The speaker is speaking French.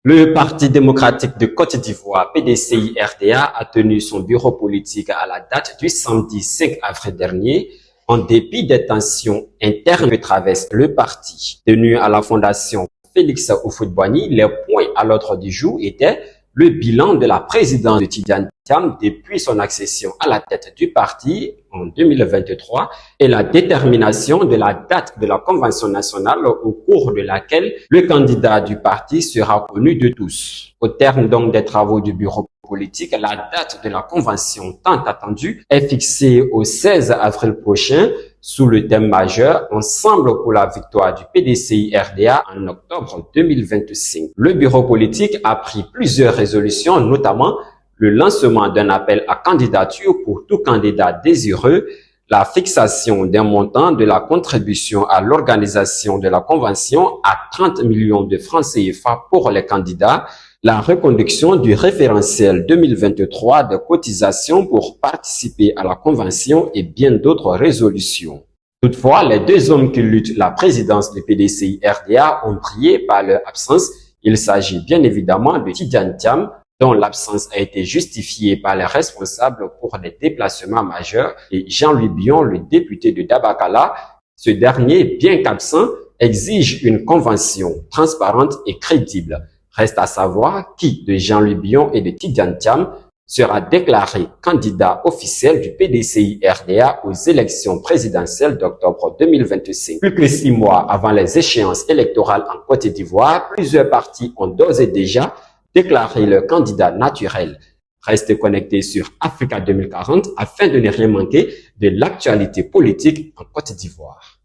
Le Parti démocratique de Côte d'Ivoire, PDCI-RDA, a tenu son bureau politique à la date du samedi 5 avril dernier, en dépit des tensions internes que traverse le parti. Tenu à la fondation Félix Houphouët-Boigny, les points à l'ordre du jour étaient le bilan de la présidence de Tidjane Thiam depuis son accession à la tête du parti en 2023 et la détermination de la date de la convention nationale au cours de laquelle le candidat du parti sera connu de tous. Au terme donc des travaux du bureau politique, la date de la convention tant attendue est fixée au 16 avril prochain sous le thème majeur « Ensemble pour la victoire du PDCI-RDA en octobre 2025 ». Le bureau politique a pris plusieurs résolutions, notamment le lancement d'un appel à candidature pour tout candidat désireux, la fixation d'un montant de la contribution à l'organisation de la convention à 30 millions de francs CFA pour les candidats, la reconduction du référentiel 2023 de cotisation pour participer à la convention et bien d'autres résolutions. Toutefois, les deux hommes qui luttent la présidence du PDCI-RDA ont brillé par leur absence. Il s'agit bien évidemment de Tidjane Thiam, dont l'absence a été justifiée par les responsables pour des déplacements majeurs, et Jean-Louis Bion, le député de Dabakala. Ce dernier, bien qu'absent, exige une convention transparente et crédible. Reste à savoir qui de Jean-Louis Bion et de Tidjane Thiam sera déclaré candidat officiel du PDCI-RDA aux élections présidentielles d'octobre 2025. Plus que 6 mois avant les échéances électorales en Côte d'Ivoire, plusieurs partis ont d'ores et déjà déclaré leur candidat naturel. Restez connectés sur Africa 2040 afin de ne rien manquer de l'actualité politique en Côte d'Ivoire.